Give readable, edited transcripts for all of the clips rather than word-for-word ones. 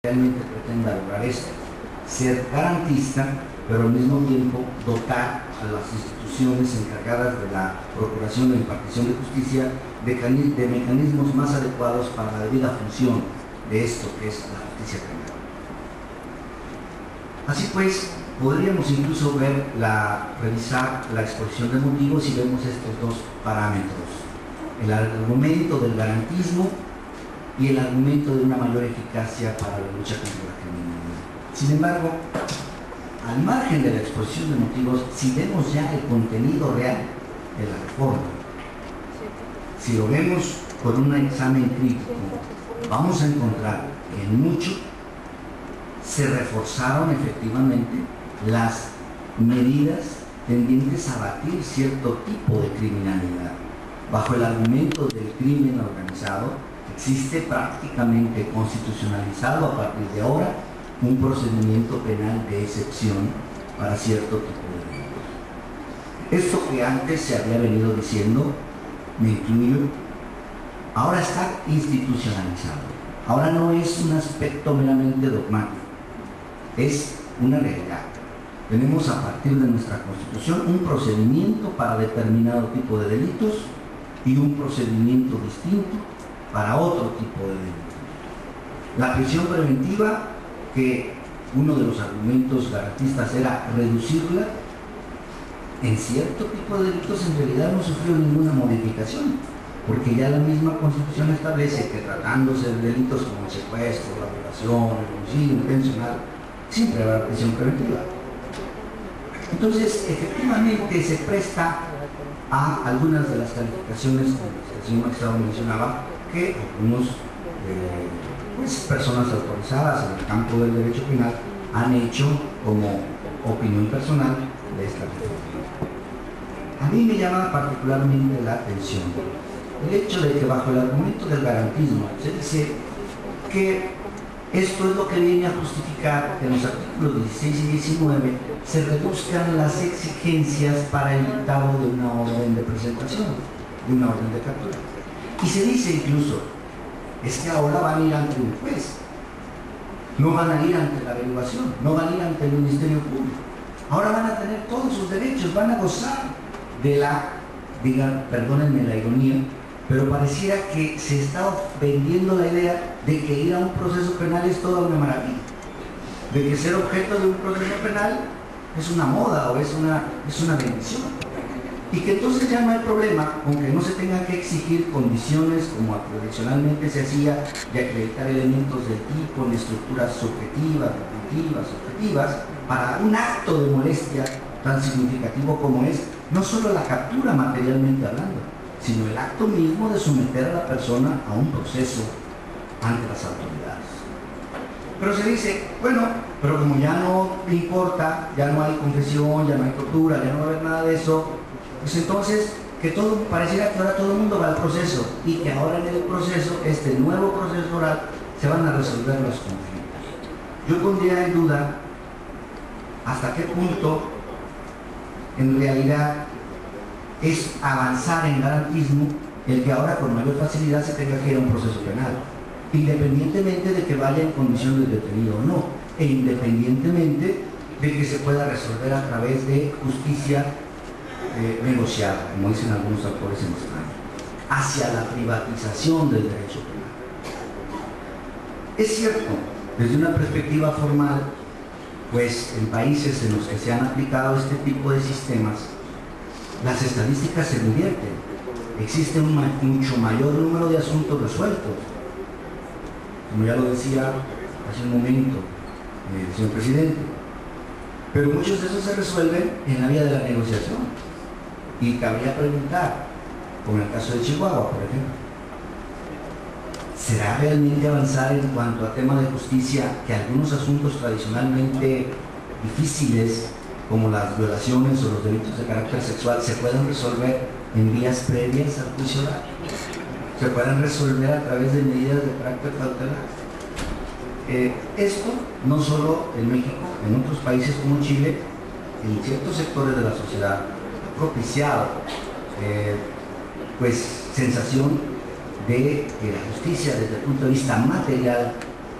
realmente pretenda lograr esto: ser garantista, pero al mismo tiempo dotar a las instituciones encargadas de la procuración e impartición de justicia de mecanismos más adecuados para la debida función de esto que es la justicia penal. Así pues, podríamos incluso revisar la exposición de motivos y vemos estos dos parámetros: el argumento del garantismo y el argumento de una mayor eficacia para la lucha contra la criminalidad. Sin embargo, al margen de la exposición de motivos, si vemos ya el contenido real de la reforma, si lo vemos con un examen crítico, vamos a encontrar que en mucho se reforzaron efectivamente las medidas tendientes a abatir cierto tipo de criminalidad. Bajo el argumento del crimen organizado, existe prácticamente constitucionalizado a partir de ahora un procedimiento penal de excepción para cierto tipo de delitos. Esto que antes se había venido diciendo, me incluyo, ahora está institucionalizado. Ahora no es un aspecto meramente dogmático, es una realidad. Tenemos a partir de nuestra Constitución un procedimiento para determinado tipo de delitos y un procedimiento distinto para otro tipo de delitos. La prisión preventiva, que uno de los argumentos garantistas era reducirla, en cierto tipo de delitos en realidad no sufrió ninguna modificación, porque ya la misma Constitución establece que tratándose de delitos como el secuestro, la violación, el homicidio intencional, siempre habrá prisión preventiva. Entonces, efectivamente se presta a algunas de las calificaciones que el señor magistrado mencionaba, que algunos personas autorizadas en el campo del derecho penal han hecho como opinión personal de esta reforma. A mí me llama particularmente la atención el hecho de que bajo el argumento del garantismo se dice que esto es lo que viene a justificar que en los artículos 16 y 19 se reduzcan las exigencias para el dictado de una orden de presentación, de una orden de captura. Y se dice incluso, es que ahora van a ir ante un juez, no van a ir ante la averiguación, no van a ir ante el Ministerio Público. Ahora van a tener todos sus derechos, van a gozar de perdónenme la ironía, pero pareciera que se está vendiendo la idea de que ir a un proceso penal es toda una maravilla, de que ser objeto de un proceso penal es una moda o es una bendición, y que entonces ya no hay problema con que no se tengan que exigir condiciones como tradicionalmente se hacía, de acreditar elementos del tipo en estructuras subjetivas, objetivas, para un acto de molestia tan significativo como es no solo la captura materialmente hablando, sino el acto mismo de someter a la persona a un proceso ante las autoridades. Pero se dice, bueno, pero como ya no importa, ya no hay confesión, ya no hay tortura, ya no va a haber nada de eso, pues entonces que pareciera que ahora todo el mundo va al proceso y que ahora en el proceso, este nuevo proceso oral, se van a resolver los conflictos. Yo pondría en duda hasta qué punto en realidad es avanzar en garantismo el que ahora con mayor facilidad se tenga que ir a un proceso penal, independientemente de que vaya en condición de detenido o no, e independientemente de que se pueda resolver a través de justicia negociada, como dicen algunos autores en España, hacia la privatización del derecho penal. Es cierto, desde una perspectiva formal, pues en países en los que se han aplicado este tipo de sistemas, las estadísticas se invierten. Existe un mucho mayor número de asuntos resueltos. Como ya lo decía hace un momento el señor presidente. Pero muchos de esos se resuelven en la vía de la negociación. Y cabría preguntar, como en el caso de Chihuahua, por ejemplo, ¿será realmente avanzar en cuanto a tema de justicia que algunos asuntos tradicionalmente difíciles, como las violaciones o los delitos de carácter sexual, se puedan resolver en vías previas al juicio oral? ¿Se puedan resolver a través de medidas de carácter cautelar? Esto no solo en México, en otros países como Chile, en ciertos sectores de la sociedad, ha propiciado pues sensación de que la justicia desde el punto de vista material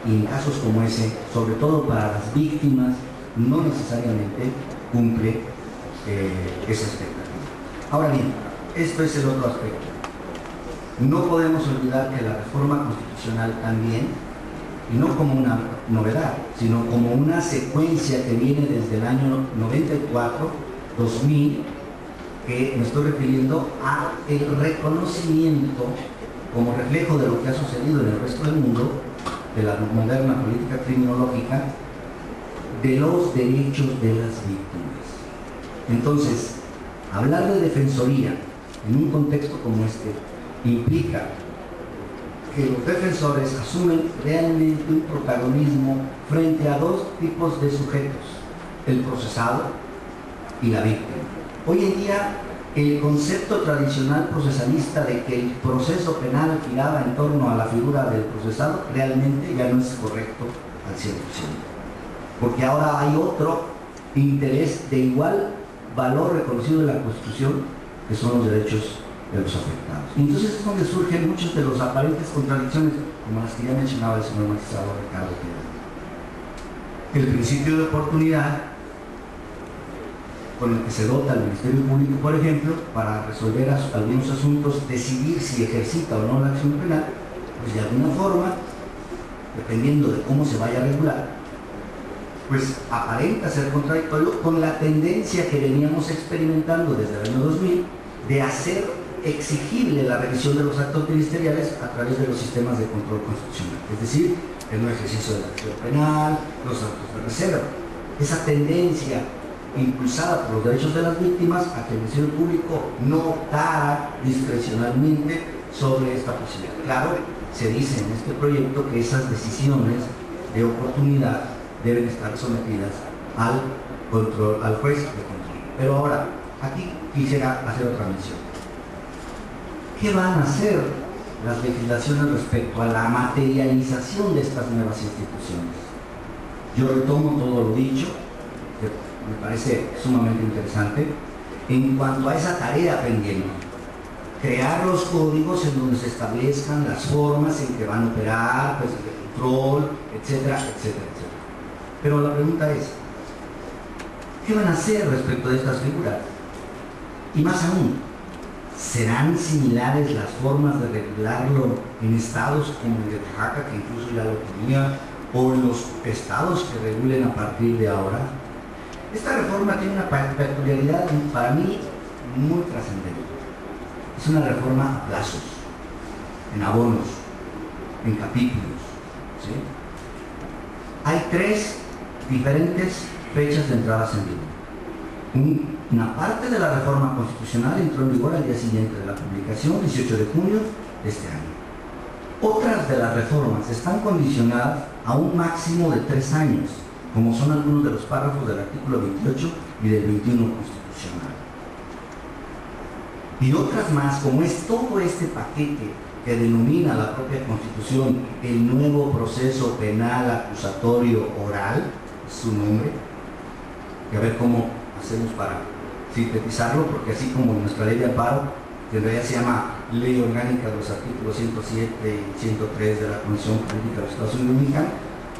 y en casos como ese, sobre todo para las víctimas, no necesariamente cumple esa expectativa. Ahora bien, esto es el otro aspecto. No podemos olvidar que la reforma constitucional también, y no como una novedad, sino como una secuencia que viene desde el año 94, 2000, que me estoy refiriendo a el reconocimiento como reflejo de lo que ha sucedido en el resto del mundo, de la moderna política criminológica, de los derechos de las víctimas. Entonces, hablar de defensoría en un contexto como este implica que los defensores asumen realmente un protagonismo frente a dos tipos de sujetos, el procesado y la víctima. Hoy en día, el concepto tradicional procesalista de que el proceso penal giraba en torno a la figura del procesado realmente ya no es correcto al 100%, porque ahora hay otro interés de igual valor reconocido en la Constitución, que son los derechos de los afectados. Y entonces es donde surgen muchas de las aparentes contradicciones, como las que ya mencionaba el señor magistrado Ricardo Piedra. El principio de oportunidad, con el que se dota al Ministerio Público, por ejemplo, para resolver algunos asuntos, decidir si ejercita o no la acción penal, pues de alguna forma, dependiendo de cómo se vaya a regular, pues aparenta ser contradictorio con la tendencia que veníamos experimentando desde el año 2000 de hacer exigible la revisión de los actos ministeriales a través de los sistemas de control constitucional, es decir, el no ejercicio de la acción penal, los actos de reserva. Esa tendencia impulsada por los derechos de las víctimas a que el Ministerio Público no optara discrecionalmente sobre esta posibilidad. Claro, se dice en este proyecto que esas decisiones de oportunidad deben estar sometidas al control, al juez de control. Pero ahora, aquí quisiera hacer otra mención. ¿Qué van a hacer las legislaciones respecto a la materialización de estas nuevas instituciones? Yo retomo todo lo dicho, que me parece sumamente interesante, en cuanto a esa tarea pendiente. Crear los códigos en donde se establezcan las formas en que van a operar, pues el control, etcétera, etcétera, etcétera. Pero la pregunta es, ¿qué van a hacer respecto de estas figuras? Y más aún, ¿serán similares las formas de regularlo en estados como el de Oaxaca, que incluso ya lo tenía, o en los estados que regulen a partir de ahora? Esta reforma tiene una peculiaridad para mí muy trascendente. Es una reforma a plazos, en abonos, en capítulos, ¿sí? Hay 3 diferentes fechas de entradas en vigor. Una parte de la reforma constitucional entró en vigor al día siguiente de la publicación, 18 de junio de este año. Otras de las reformas están condicionadas a un máximo de 3 años, como son algunos de los párrafos del artículo 28 y del 21 constitucional. Y otras más, como es todo este paquete que denomina la propia Constitución el nuevo proceso penal acusatorio oral, es su nombre, y a ver cómo hacemos para sintetizarlo, porque así como nuestra ley de amparo, que en realidad se llama Ley Orgánica de los artículos 107 y 103 de la Constitución Política de los Estados Unidos Mexicanos,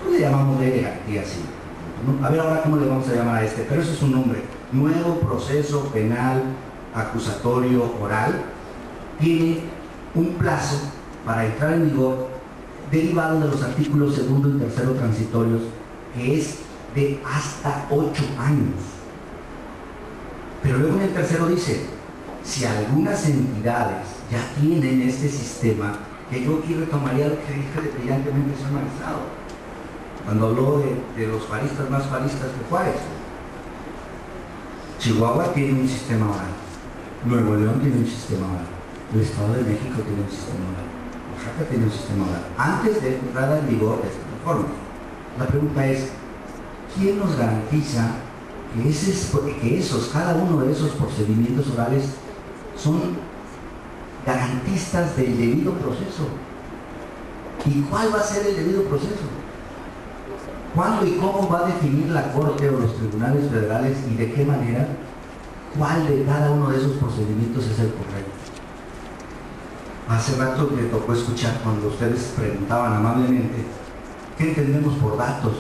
pues le llamamos ley de garantía, sí. A ver ahora cómo le vamos a llamar a este, pero ese es su nombre, nuevo proceso penal acusatorio oral. Tiene un plazo para entrar en vigor derivado de los artículos 2 y 3 transitorios, que es de hasta 8 años. Pero luego en el tercero dice, si algunas entidades ya tienen este sistema, que yo aquí retomaría lo que dije brillantemente el señor magistrado, cuando habló de los faristas más faristas que Juárez. Chihuahua tiene un sistema oral, Nuevo León tiene un sistema oral, el Estado de México tiene un sistema oral, Oaxaca tiene un sistema oral, antes de entrada en vigor de esta reforma. La pregunta es, ¿quién nos garantiza que cada uno de esos procedimientos orales son garantistas del debido proceso? ¿Y cuál va a ser el debido proceso? ¿Cuándo y cómo va a definir la Corte o los tribunales federales y de qué manera cuál de cada uno de esos procedimientos es el correcto? Hace rato me tocó escuchar cuando ustedes preguntaban amablemente ¿Qué entendemos por datos?